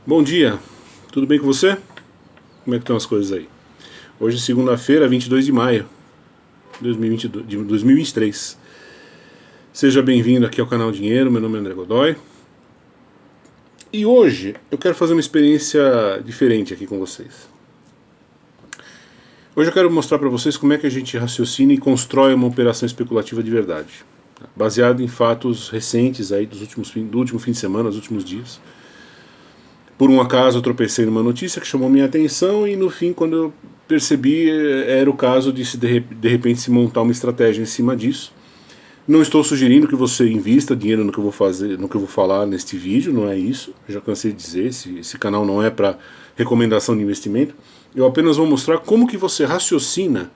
Bom dia, tudo bem com você? Como é que estão as coisas aí? Hoje é segunda-feira, 22 de maio de 2023. Seja bem-vindo aqui ao canal Dinheiro, meu nome é André Godoy. E hoje eu quero fazer uma experiência diferente aqui com vocês. Hoje eu quero mostrar para vocês como é que a gente raciocina e constrói uma operação especulativa de verdade, baseado em fatos recentes aí do último fim de semana, dos últimos dias. Por um acaso eu tropecei numa notícia que chamou minha atenção e no fim, quando eu percebi, era o caso de de repente se montar uma estratégia em cima disso. Não estou sugerindo que você invista dinheiro no que eu vou fazer, no que eu vou falar neste vídeo, não é isso. Já cansei de dizer, esse canal não é para recomendação de investimento. Eu apenas vou mostrar como que você raciocina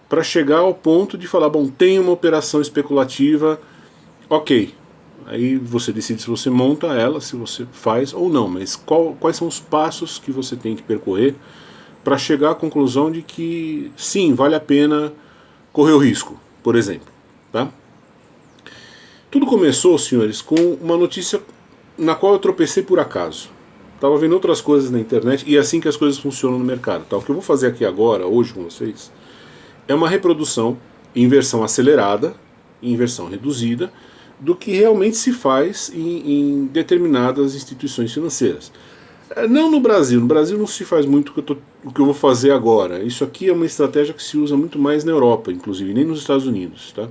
para chegar ao ponto de falar, bom, tem uma operação especulativa, ok. Aí você decide se você monta ela, se você faz ou não, mas quais são os passos que você tem que percorrer para chegar à conclusão de que sim, vale a pena correr o risco, por exemplo. Tá? Tudo começou, senhores, com uma notícia na qual eu tropecei por acaso. Estava vendo outras coisas na internet e é assim que as coisas funcionam no mercado. Tá? O que eu vou fazer aqui agora, hoje com vocês, é uma reprodução em versão acelerada, em versão reduzida, do que realmente se faz em determinadas instituições financeiras. Não no Brasil não se faz muito o que eu vou fazer agora. Isso aqui é uma estratégia que se usa muito mais na Europa, inclusive, nem nos Estados Unidos. Tá?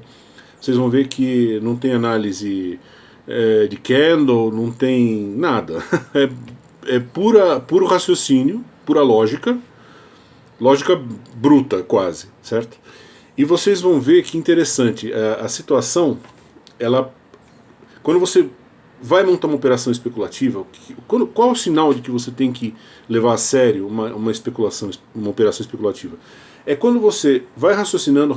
Vocês vão ver que não tem análise de candle, não tem nada. É puro raciocínio, pura lógica bruta quase, certo? E vocês vão ver que interessante, a situação, ela, quando você vai montar uma operação especulativa, qual é o sinal de que você tem que levar a sério uma operação especulativa? É quando você vai raciocinando,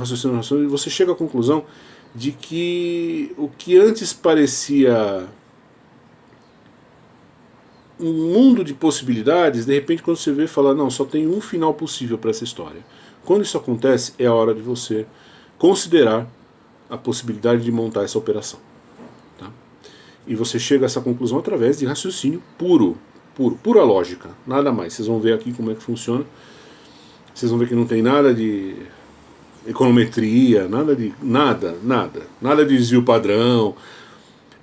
e você chega à conclusão de que o que antes parecia um mundo de possibilidades, de repente quando você vê, fala, não, só tem um final possível para essa história. Quando isso acontece, é a hora de você considerar a possibilidade de montar essa operação. Tá? E você chega a essa conclusão através de raciocínio pura lógica, nada mais. Vocês vão ver aqui como é que funciona. Vocês vão ver que não tem nada de econometria, nada de desvio padrão,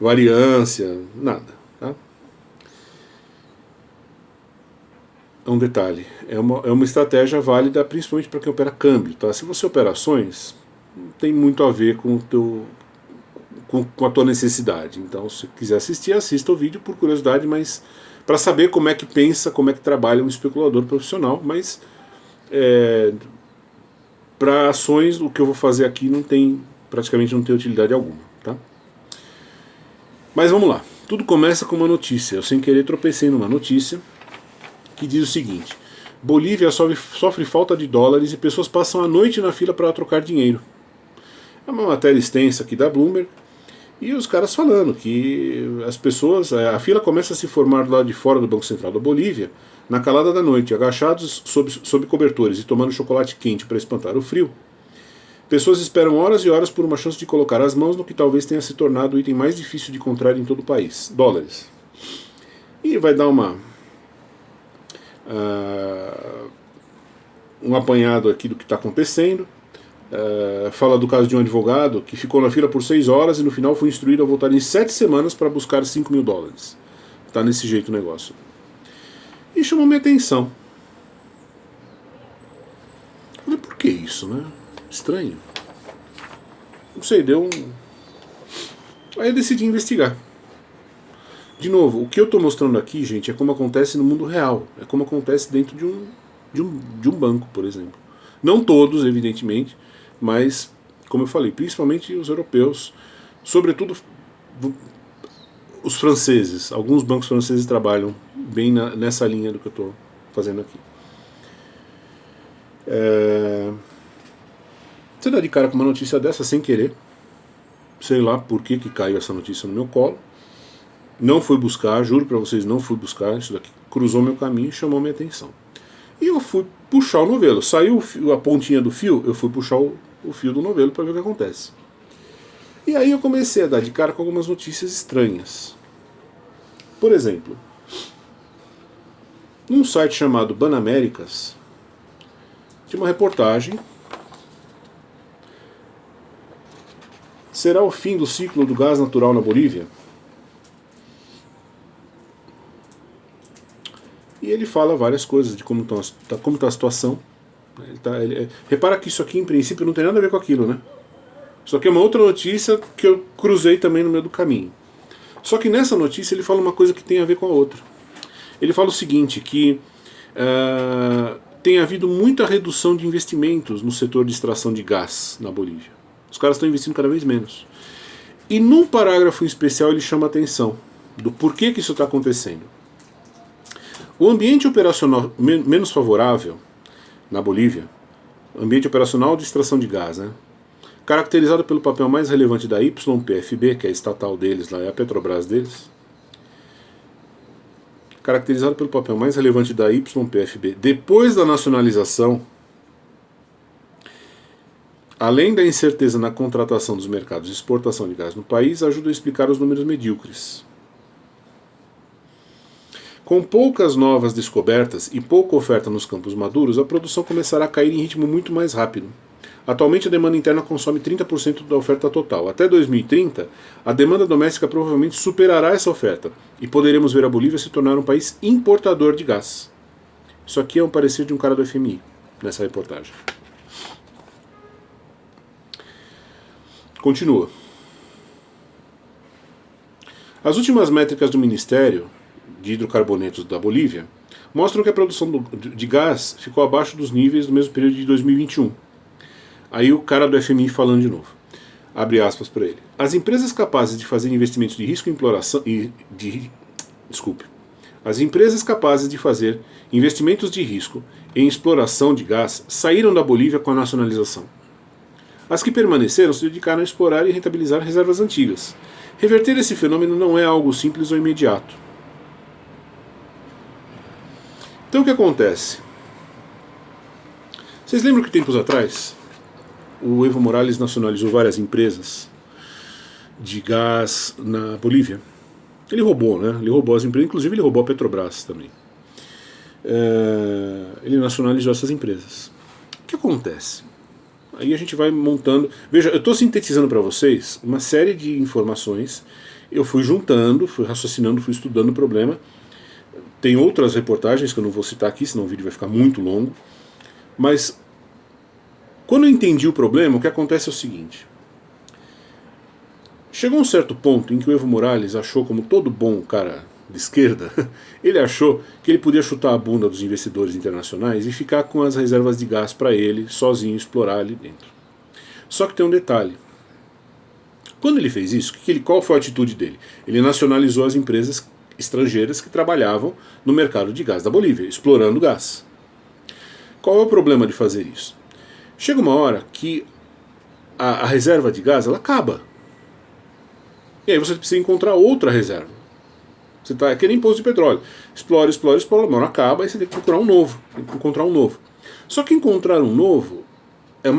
variância, nada. Tá? É um detalhe, é uma estratégia válida principalmente para quem opera câmbio. Tá? Se você opera ações, tem muito a ver com a tua necessidade. Então, se quiser assistir, assista o vídeo por curiosidade, mas para saber como é que pensa, como é que trabalha um especulador profissional. Mas para ações, o que eu vou fazer aqui praticamente não tem utilidade alguma. Tá? Mas vamos lá. Tudo começa com uma notícia. Eu sem querer tropecei numa notícia que diz o seguinte: Bolívia sofre falta de dólares e pessoas passam a noite na fila para trocar dinheiro. É uma matéria extensa aqui da Bloomberg, e os caras falando que as pessoas, a fila começa a se formar do lado de fora do Banco Central da Bolívia, na calada da noite, agachados sob cobertores e tomando chocolate quente para espantar o frio. Pessoas esperam horas e horas por uma chance de colocar as mãos no que talvez tenha se tornado o item mais difícil de encontrar em todo o país: dólares. E vai dar um apanhado aqui do que está acontecendo. Fala do caso de um advogado que ficou na fila por 6 horas e no final foi instruído a voltar em 7 semanas para buscar $5.000. Tá nesse jeito o negócio. E chamou minha atenção. Falei, por que isso, né? Estranho. Não sei, deu um... Aí eu decidi investigar. De novo, o que eu estou mostrando aqui, gente, é como acontece no mundo real. É como acontece dentro de um banco, por exemplo. Não todos, evidentemente, mas, como eu falei, principalmente os europeus, sobretudo os franceses. Alguns bancos franceses trabalham bem nessa linha do que eu estou fazendo aqui. Você dá de cara com uma notícia dessa sem querer. Sei lá por que caiu essa notícia no meu colo. Não fui buscar, juro pra vocês, não fui buscar. Isso daqui cruzou meu caminho e chamou minha atenção. E eu fui puxar o novelo. Saiu a pontinha do fio, eu fui puxar o fio do novelo para ver o que acontece. E aí eu comecei a dar de cara com algumas notícias estranhas. Por exemplo, num site chamado Banaméricas, tinha uma reportagem. Será o fim do ciclo do gás natural na Bolívia? E ele fala várias coisas de como está a situação. Repara que isso aqui, em princípio, não tem nada a ver com aquilo, né? Isso aqui é uma outra notícia que eu cruzei também no meio do caminho. Só que nessa notícia ele fala uma coisa que tem a ver com a outra. Ele fala o seguinte, que tem havido muita redução de investimentos no setor de extração de gás na Bolívia. Os caras estão investindo cada vez menos. E num parágrafo em especial ele chama a atenção do porquê que isso está acontecendo. O ambiente operacional menos favorável na Bolívia, ambiente operacional de extração de gás, né, caracterizado pelo papel mais relevante da YPFB, que é a estatal deles, lá é a Petrobras deles, caracterizado pelo papel mais relevante da YPFB depois da nacionalização, além da incerteza na contratação dos mercados de exportação de gás no país, ajuda a explicar os números medíocres. Com poucas novas descobertas e pouca oferta nos campos maduros, a produção começará a cair em ritmo muito mais rápido. Atualmente a demanda interna consome 30% da oferta total. Até 2030, a demanda doméstica provavelmente superará essa oferta e poderemos ver a Bolívia se tornar um país importador de gás. Isso aqui é um parecer de um cara do FMI, nessa reportagem. Continua. As últimas métricas do Ministério de Hidrocarbonetos da Bolívia mostram que a produção de gás ficou abaixo dos níveis do mesmo período de 2021. Aí o cara do FMI falando de novo. Abre aspas para ele. As empresas capazes de fazer investimentos de risco em exploração As empresas capazes de fazer investimentos de risco em exploração de gás saíram da Bolívia com a nacionalização. As que permaneceram se dedicaram a explorar e rentabilizar reservas antigas. Reverter esse fenômeno não é algo simples ou imediato. Então o que acontece? Vocês lembram que tempos atrás o Evo Morales nacionalizou várias empresas de gás na Bolívia? Ele roubou, né? Ele roubou as empresas, inclusive ele roubou a Petrobras também. Ele nacionalizou essas empresas. O que acontece? Aí a gente vai montando... Veja, eu estou sintetizando para vocês uma série de informações. Eu fui juntando, fui raciocinando, fui estudando o problema. Tem outras reportagens que eu não vou citar aqui, senão o vídeo vai ficar muito longo. Mas, quando eu entendi o problema, o que acontece é o seguinte. Chegou um certo ponto em que o Evo Morales achou, como todo bom cara de esquerda, ele achou que ele podia chutar a bunda dos investidores internacionais e ficar com as reservas de gás para ele, sozinho, explorar ali dentro. Só que tem um detalhe. Quando ele fez isso, qual foi a atitude dele? Ele nacionalizou as empresas estrangeiras que trabalhavam no mercado de gás da Bolívia, explorando gás. Qual é o problema de fazer isso? Chega uma hora que a reserva de gás ela acaba. E aí você precisa encontrar outra reserva. Você tá, é que nem poço de petróleo. Explora, uma hora acaba, aí você tem que procurar um novo. Tem que encontrar um novo. Só que encontrar um novo é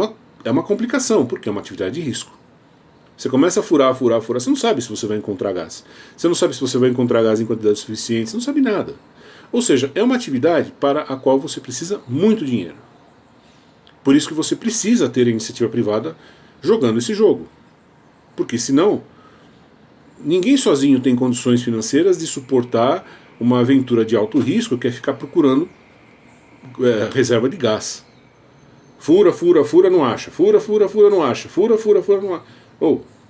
uma complicação, porque é uma atividade de risco. Você começa a furar, você não sabe se você vai encontrar gás. Você não sabe se você vai encontrar gás em quantidade suficiente, você não sabe nada. Ou seja, é uma atividade para a qual você precisa muito dinheiro. Por isso que você precisa ter a iniciativa privada jogando esse jogo. Porque senão, ninguém sozinho tem condições financeiras de suportar uma aventura de alto risco que é ficar procurando reserva de gás. Fura, não acha. Fura, não acha. Fura, não acha.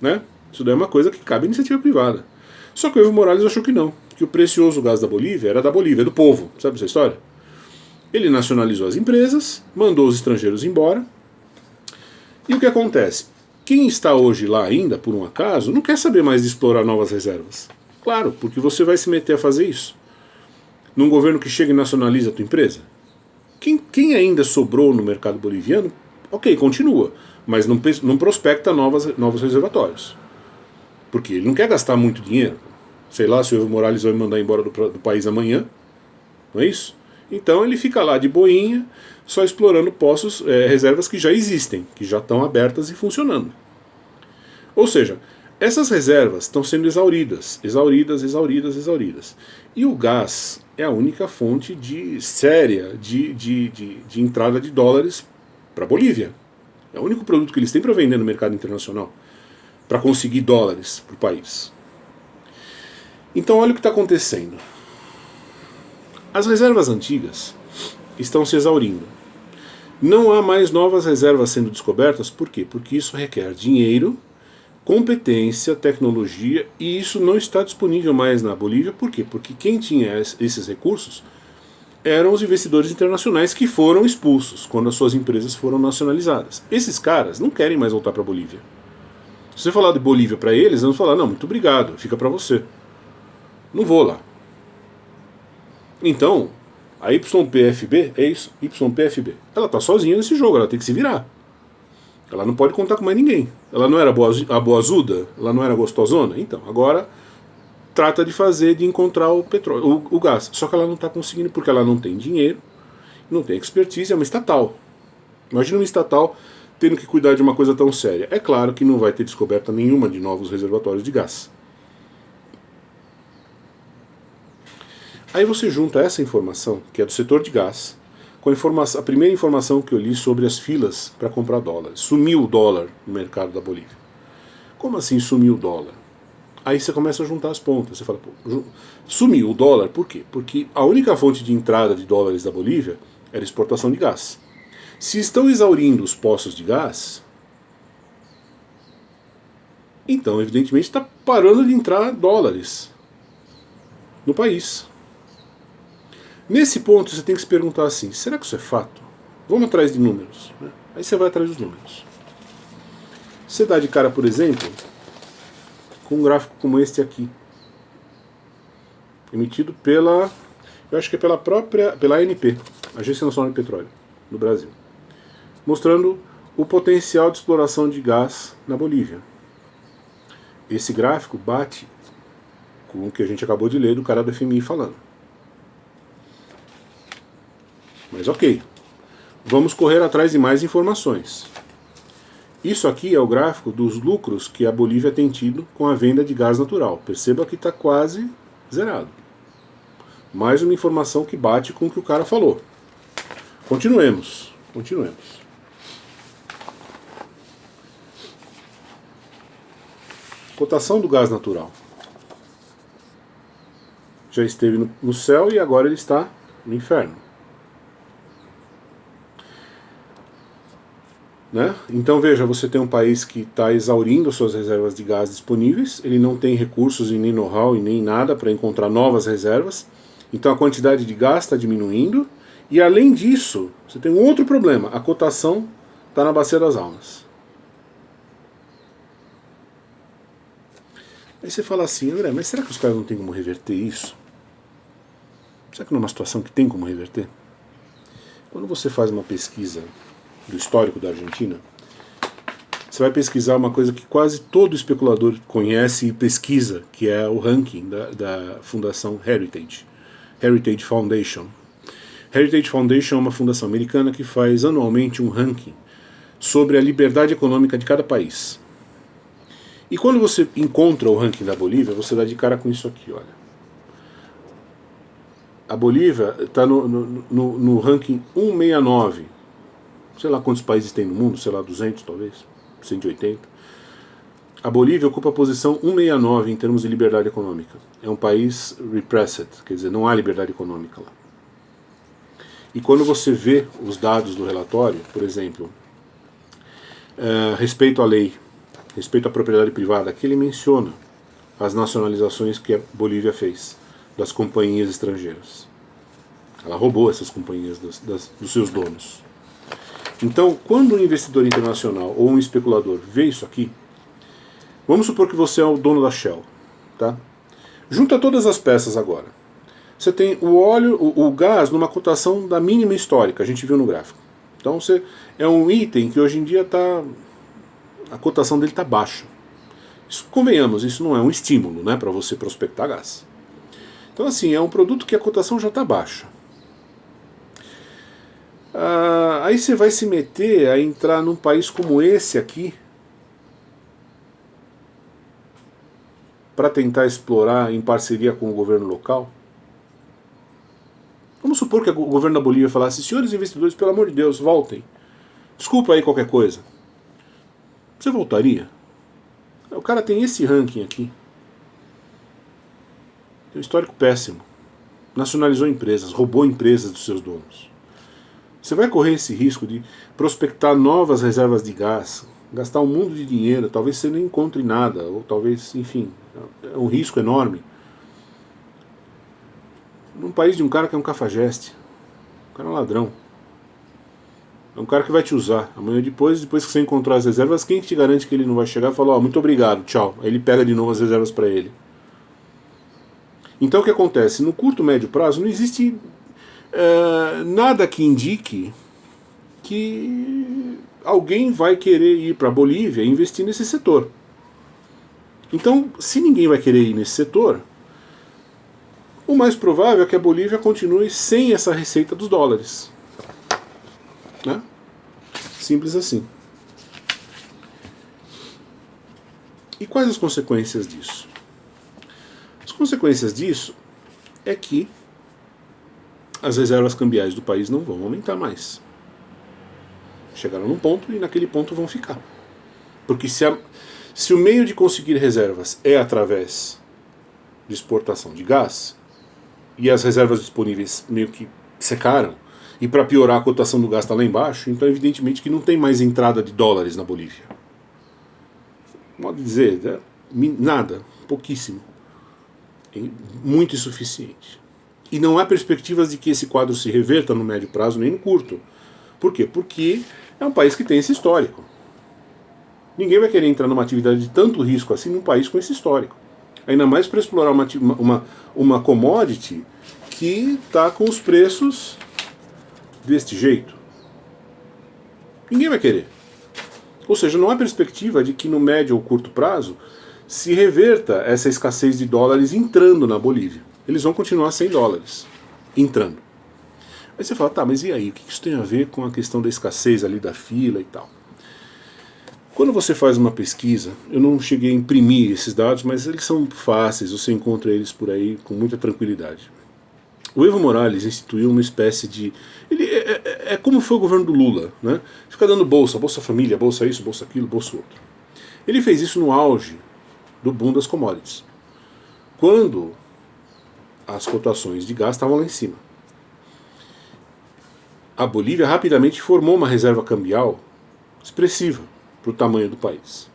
Né? Isso daí é uma coisa que cabe à iniciativa privada. Só que o Evo Morales achou que não, que o precioso gás da Bolívia era da Bolívia, do povo. Sabe essa história? Ele nacionalizou as empresas, mandou os estrangeiros embora. E o que acontece? Quem está hoje lá ainda, por um acaso, não quer saber mais de explorar novas reservas. Claro, porque você vai se meter a fazer isso. Num governo que chega e nacionaliza a tua empresa. Quem ainda sobrou no mercado boliviano, ok, continua. Mas não prospecta novos reservatórios. Porque ele não quer gastar muito dinheiro. Sei lá se o Evo Morales vai mandar embora do país amanhã. Não é isso? Então ele fica lá de boinha, só explorando poços, reservas que já existem, que já estão abertas e funcionando. Ou seja, Essas reservas estão sendo exauridas. E o gás é a única fonte séria de entrada de dólares para a Bolívia. É o único produto que eles têm para vender no mercado internacional, para conseguir dólares para o país. Então olha o que está acontecendo. As reservas antigas estão se exaurindo. Não há mais novas reservas sendo descobertas. Por quê? Porque isso requer dinheiro, competência, tecnologia, e isso não está disponível mais na Bolívia. Por quê? Porque quem tinha esses recursos eram os investidores internacionais que foram expulsos quando as suas empresas foram nacionalizadas. Esses caras não querem mais voltar para a Bolívia. Se você falar de Bolívia para eles, eles vão falar, não, muito obrigado, fica para você. Não vou lá. Então, a YPFB é isso, YPFB. Ela está sozinha nesse jogo, ela tem que se virar. Ela não pode contar com mais ninguém. Ela não era a boazuda? Ela não era gostosona? Então, agora trata de encontrar o petróleo, o gás. Só que ela não está conseguindo porque ela não tem dinheiro, não tem expertise, é uma estatal. Imagina uma estatal tendo que cuidar de uma coisa tão séria. É claro que não vai ter descoberta nenhuma de novos reservatórios de gás. Aí você junta essa informação, que é do setor de gás, com a primeira informação que eu li sobre as filas para comprar dólares. Sumiu o dólar no mercado da Bolívia. Como assim sumiu o dólar? Aí você começa a juntar as pontas. Você fala, pô, sumiu o dólar, por quê? Porque a única fonte de entrada de dólares da Bolívia era exportação de gás. Se estão exaurindo os poços de gás, então evidentemente está parando de entrar dólares no país. Nesse ponto você tem que se perguntar assim, será que isso é fato? Vamos atrás de números. Né? Aí você vai atrás dos números. Você dá de cara, por exemplo, com um gráfico como este aqui, emitido eu acho que é pela ANP, Agência Nacional de Petróleo, no Brasil, mostrando o potencial de exploração de gás na Bolívia. Esse gráfico bate com o que a gente acabou de ler do cara do FMI falando. Mas ok, vamos correr atrás de mais informações. Isso aqui é o gráfico dos lucros que a Bolívia tem tido com a venda de gás natural. Perceba que está quase zerado. Mais uma informação que bate com o que o cara falou. Continuemos. Cotação do gás natural. Já esteve no céu e agora ele está no inferno. Né? Então veja, você tem um país que está exaurindo suas reservas de gás disponíveis, ele não tem recursos e nem know-how e nem nada para encontrar novas reservas, então a quantidade de gás está diminuindo, e além disso, você tem um outro problema, a cotação está na bacia das almas. Aí você fala assim, André, mas será que os caras não têm como reverter isso? Será que não é uma situação que tem como reverter? Quando você faz uma pesquisa do histórico da Argentina, você vai pesquisar uma coisa que quase todo especulador conhece e pesquisa, que é o ranking da fundação Heritage Foundation. Heritage Foundation é uma fundação americana que faz anualmente um ranking sobre a liberdade econômica de cada país. E quando você encontra o ranking da Bolívia, você dá de cara com isso aqui, olha. A Bolívia está no ranking 169. Sei lá quantos países tem no mundo, sei lá, 200 talvez, 180. A Bolívia ocupa a posição 169 em termos de liberdade econômica. É um país repressed, quer dizer, não há liberdade econômica lá. E quando você vê os dados do relatório, por exemplo, respeito à lei, respeito à propriedade privada, aqui ele menciona as nacionalizações que a Bolívia fez das companhias estrangeiras. Ela roubou essas companhias dos seus donos. Então, quando um investidor internacional ou um especulador vê isso aqui, vamos supor que você é o dono da Shell, tá? Junta todas as peças agora. Você tem o gás numa cotação da mínima histórica, a gente viu no gráfico. Então, é um item que hoje em dia a cotação dele está baixa. Convenhamos, isso não é um estímulo, né, para você prospectar gás. Então, assim, é um produto que a cotação já está baixa. Aí você vai se meter a entrar num país como esse aqui, para tentar explorar em parceria com o governo local? Vamos supor que o governo da Bolívia falasse: senhores investidores, pelo amor de Deus, voltem. Desculpa aí qualquer coisa. Você voltaria? O cara tem esse ranking aqui. Tem um histórico péssimo. Nacionalizou empresas, roubou empresas dos seus donos. Você vai correr esse risco de prospectar novas reservas de gás, gastar um mundo de dinheiro, talvez você não encontre nada, ou talvez, enfim, é um risco enorme. Num país de um cara que é um cafajeste, um cara é um ladrão. É um cara que vai te usar. Amanhã depois que você encontrar as reservas, quem te garante que ele não vai chegar e falar: muito obrigado, tchau. Aí ele pega de novo as reservas para ele. Então o que acontece? No curto, médio prazo não existe nada que indique que alguém vai querer ir para a Bolívia e investir nesse setor. Então, se ninguém vai querer ir nesse setor, o mais provável é que a Bolívia continue sem essa receita dos dólares. Né? Simples assim. E quais as consequências disso? As consequências disso é que as reservas cambiais do país não vão aumentar mais. Chegaram num ponto e naquele ponto vão ficar. Porque se o meio de conseguir reservas é através de exportação de gás, e as reservas disponíveis meio que secaram, e para piorar a cotação do gás está lá embaixo, então evidentemente que não tem mais entrada de dólares na Bolívia. Pode dizer, nada, pouquíssimo. Muito insuficiente. E não há perspectivas de que esse quadro se reverta no médio prazo nem no curto. Por quê? Porque é um país que tem esse histórico. Ninguém vai querer entrar numa atividade de tanto risco assim num país com esse histórico. Ainda mais para explorar uma commodity que está com os preços deste jeito. Ninguém vai querer. Ou seja, não há perspectiva de que no médio ou curto prazo se reverta essa escassez de dólares entrando na Bolívia. Eles vão continuar sem dólares entrando. Aí você fala: tá, mas e aí? O que isso tem a ver com a questão da escassez ali da fila e tal? Quando você faz uma pesquisa, eu não cheguei a imprimir esses dados, mas eles são fáceis, você encontra eles por aí com muita tranquilidade. O Evo Morales instituiu uma espécie de... É como foi o governo do Lula, né? Fica dando bolsa família, bolsa isso, bolsa aquilo, bolsa outro. Ele fez isso no auge do boom das commodities, quando as cotações de gás estavam lá em cima. A Bolívia rapidamente formou uma reserva cambial expressiva para o tamanho do país.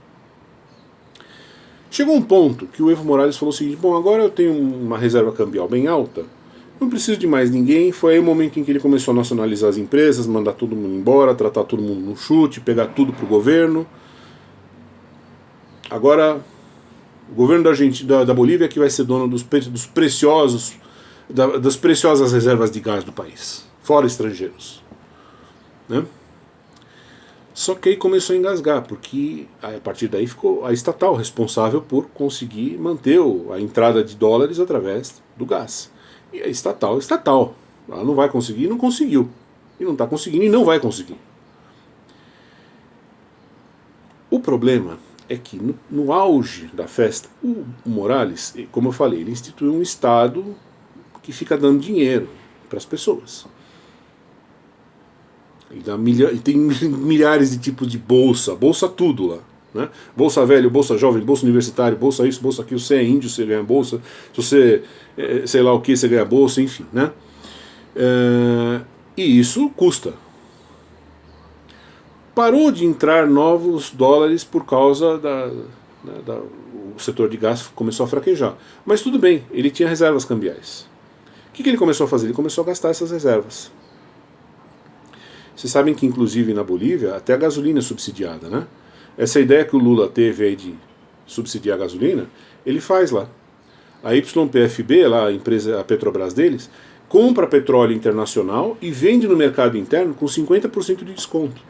Chegou um ponto que o Evo Morales falou o seguinte: bom, agora eu tenho uma reserva cambial bem alta, não preciso de mais ninguém. Foi aí o momento em que ele começou a nacionalizar as empresas, mandar todo mundo embora, tratar todo mundo no chute, pegar tudo para o governo. Agora, o governo da Bolívia é que vai ser dono das preciosas reservas de gás do país, fora estrangeiros. Né? Só que aí começou a engasgar, porque a partir daí ficou a estatal responsável por conseguir manter a entrada de dólares através do gás. E a estatal, ela não vai conseguir, não conseguiu. E não está conseguindo e não vai conseguir. O problema é que no auge da festa, o Morales, como eu falei, ele instituiu um Estado que fica dando dinheiro para as pessoas. Ele tem milhares de tipos de bolsa tudo lá. Né? Bolsa velho, bolsa jovem, bolsa universitário, bolsa isso, bolsa aquilo. Se você é índio, você ganha bolsa. Se você, sei lá o que, você ganha bolsa, enfim. Né? E isso custa. Parou de entrar novos dólares por causa o setor de gás começou a fraquejar. Mas tudo bem, ele tinha reservas cambiais. O que ele começou a fazer? Ele começou a gastar essas reservas. Vocês sabem que, inclusive, na Bolívia, até a gasolina é subsidiada, né? Essa ideia que o Lula teve aí de subsidiar a gasolina, ele faz lá. A YPFB, lá, a Petrobras deles, compra petróleo internacional e vende no mercado interno com 50% de desconto,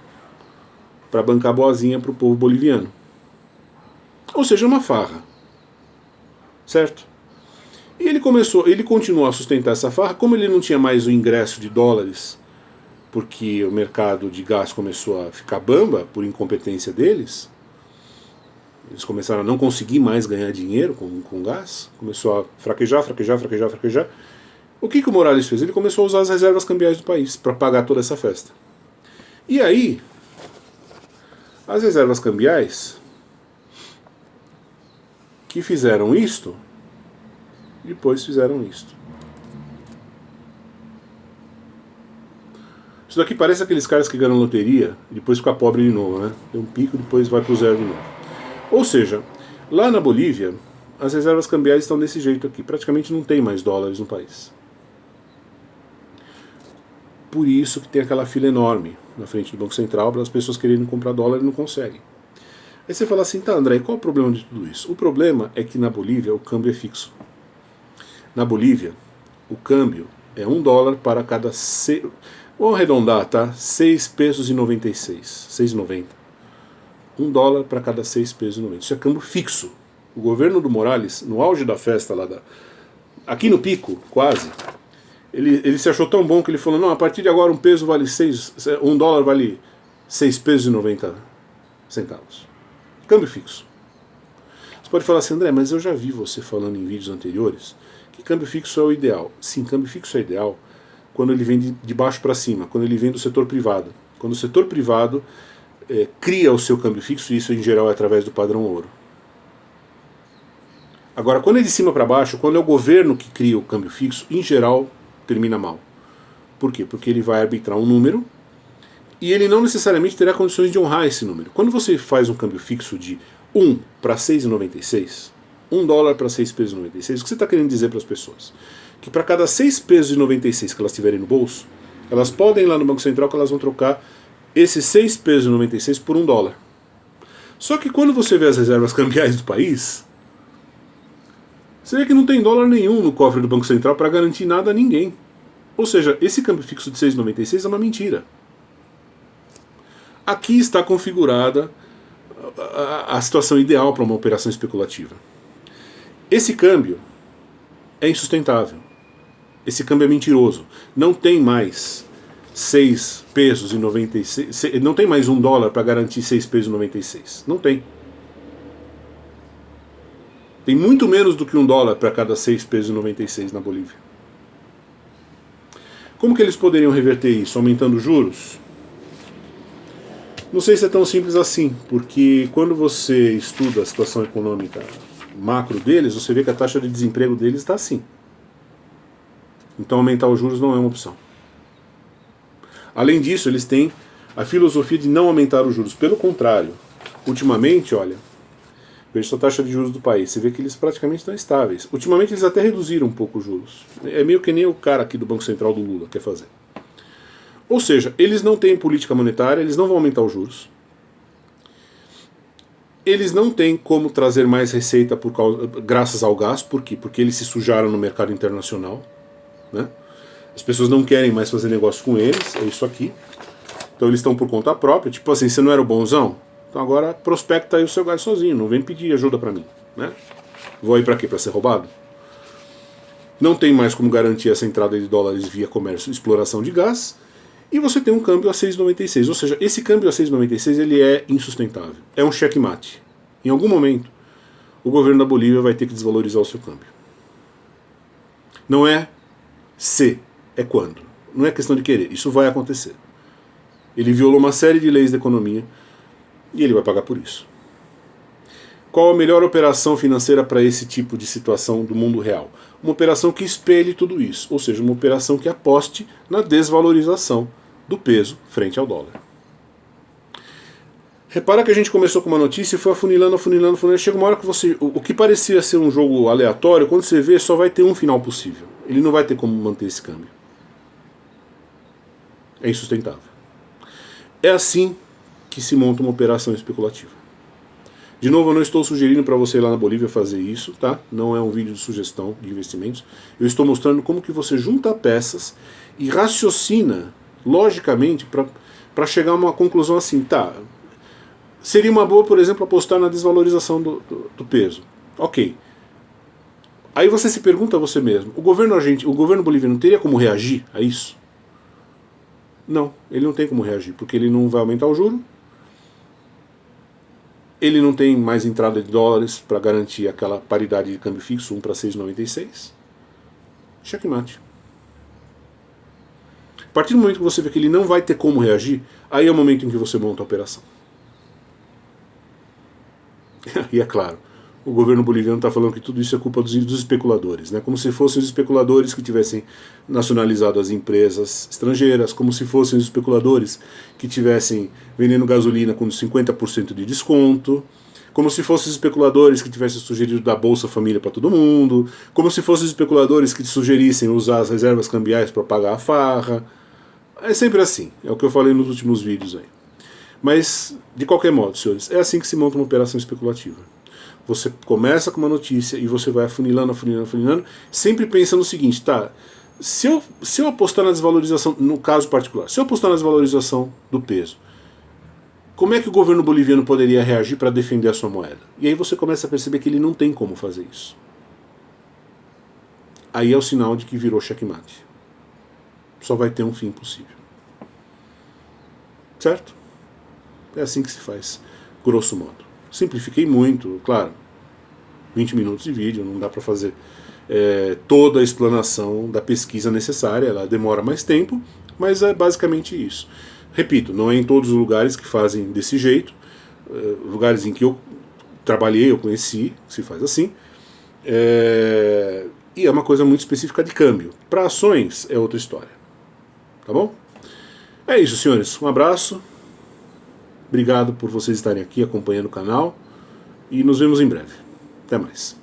para bancar boazinha para o povo boliviano. Ou seja, uma farra. Certo? E ele continuou a sustentar essa farra. Como ele não tinha mais o ingresso de dólares, porque o mercado de gás começou a ficar bamba por incompetência deles, eles começaram a não conseguir mais ganhar dinheiro com gás, começou a fraquejar. O que o Morales fez? Ele começou a usar as reservas cambiais do país para pagar toda essa festa. E aí, as reservas cambiais que fizeram isto, depois fizeram isto. Isso daqui parece aqueles caras que ganham loteria e depois fica pobre de novo, né? Tem um pico e depois vai pro zero de novo. Ou seja, lá na Bolívia, as reservas cambiais estão desse jeito aqui. Praticamente não tem mais dólares no país. Por isso que tem aquela fila enorme na frente do Banco Central para as pessoas quererem comprar dólar e não conseguem. Aí você fala assim, tá, André, qual é o problema de tudo isso? O problema é que na Bolívia o câmbio é fixo. Na Bolívia, o câmbio é $1 para cada... Vamos arredondar, tá? 6 pesos e 96. 6,90. $1 para cada 6 pesos e 90. Isso é câmbio fixo. O governo do Morales, no auge da festa lá aqui no pico, quase, ele se achou tão bom que ele falou, não, a partir de agora $1 vale 6 pesos e 90 centavos. Câmbio fixo. Você pode falar assim, André, mas eu já vi você falando em vídeos anteriores que câmbio fixo é o ideal. Sim, câmbio fixo é ideal quando ele vem de baixo para cima, quando ele vem do setor privado. Quando o setor privado cria o seu câmbio fixo, e isso em geral é através do padrão ouro. Agora, quando é de cima para baixo, quando é o governo que cria o câmbio fixo, em geral termina mal. Por quê? Porque ele vai arbitrar um número e ele não necessariamente terá condições de honrar esse número. Quando você faz um câmbio fixo de 1 para 6,96, $1 para 6 pesos e 96, o que você está querendo dizer para as pessoas? Que para cada 6 pesos e 96 que elas tiverem no bolso, elas podem ir lá no Banco Central que elas vão trocar esses 6 pesos e 96 por $1. Só que quando você vê as reservas cambiais do país, você vê que não tem dólar nenhum no cofre do Banco Central para garantir nada a ninguém. Ou seja, esse câmbio fixo de 6,96 é uma mentira. Aqui está configurada a situação ideal para uma operação especulativa. Esse câmbio é insustentável. Esse câmbio é mentiroso. Não tem mais 6 pesos e 96. Não tem mais $1 para garantir 6 pesos e 96. Não tem. Tem muito menos do que $1 para cada 6 pesos e 96 na Bolívia. Como que eles poderiam reverter isso? Aumentando os juros? Não sei se é tão simples assim, porque quando você estuda a situação econômica macro deles, você vê que a taxa de desemprego deles está assim. Então aumentar os juros não é uma opção. Além disso, eles têm a filosofia de não aumentar os juros. Pelo contrário, ultimamente, olha, veja a taxa de juros do país, você vê que eles praticamente estão estáveis. Ultimamente eles até reduziram um pouco os juros. É meio que nem o cara aqui do Banco Central do Lula quer fazer. Ou seja, eles não têm política monetária, eles não vão aumentar os juros. Eles não têm como trazer mais receita graças ao gás. Por quê? Porque eles se sujaram no mercado internacional. Né? As pessoas não querem mais fazer negócio com eles, é isso aqui. Então eles estão por conta própria. Tipo assim, você não era o bonzão? Então agora prospecta aí o seu gás sozinho, não vem pedir ajuda pra mim. Né? Vou aí pra quê? Pra ser roubado? Não tem mais como garantir essa entrada de dólares via comércio e exploração de gás. E você tem um câmbio a 6,96. Ou seja, esse câmbio a 6,96 ele é insustentável. É um checkmate. Em algum momento, o governo da Bolívia vai ter que desvalorizar o seu câmbio. Não é se, é quando. Não é questão de querer. Isso vai acontecer. Ele violou uma série de leis da economia e ele vai pagar por isso. Qual a melhor operação financeira para esse tipo de situação do mundo real? Uma operação que espelhe tudo isso. Ou seja, uma operação que aposte na desvalorização do peso frente ao dólar. Repara que a gente começou com uma notícia e foi afunilando. Chega uma hora que o que parecia ser um jogo aleatório, quando você vê, só vai ter um final possível. Ele não vai ter como manter esse câmbio. É insustentável. É assim que se monta uma operação especulativa. De novo, eu não estou sugerindo para você ir lá na Bolívia fazer isso, tá? Não é um vídeo de sugestão de investimentos. Eu estou mostrando como que você junta peças e raciocina logicamente para chegar a uma conclusão assim, tá? Seria uma boa, por exemplo, apostar na desvalorização do peso. Ok. Aí você se pergunta a você mesmo, o governo boliviano teria como reagir a isso? Não, ele não tem como reagir, porque ele não vai aumentar o juro, Ele não tem mais entrada de dólares para garantir aquela paridade de câmbio fixo, 1 para 6,96. Checkmate. A partir do momento que você vê que ele não vai ter como reagir, aí é o momento em que você monta a operação. E é claro, o governo boliviano está falando que tudo isso é culpa dos especuladores, né? Como se fossem os especuladores que tivessem nacionalizado as empresas estrangeiras, como se fossem os especuladores que tivessem vendendo gasolina com 50% de desconto, como se fossem os especuladores que tivessem sugerido dar Bolsa Família para todo mundo, como se fossem os especuladores que sugerissem usar as reservas cambiais para pagar a farra. É sempre assim, é o que eu falei nos últimos vídeos aí. Mas, de qualquer modo, senhores, é assim que se monta uma operação especulativa. Você começa com uma notícia e você vai afunilando, afunilando, afunilando, sempre pensando no seguinte, tá, se eu apostar na desvalorização, no caso particular, se eu apostar na desvalorização do peso, como é que o governo boliviano poderia reagir para defender a sua moeda? E aí você começa a perceber que ele não tem como fazer isso. Aí é o sinal de que virou checkmate. Só vai ter um fim possível. Certo? É assim que se faz, grosso modo. Simplifiquei muito, claro. 20 minutos de vídeo, não dá para fazer toda a explanação da pesquisa necessária, ela demora mais tempo, mas é basicamente isso. Repito, não é em todos os lugares que fazem desse jeito, lugares em que eu trabalhei, eu conheci, se faz assim, e é uma coisa muito específica de câmbio. Para ações é outra história. Tá bom? É isso, senhores. Um abraço. Obrigado por vocês estarem aqui acompanhando o canal e nos vemos em breve. Até mais.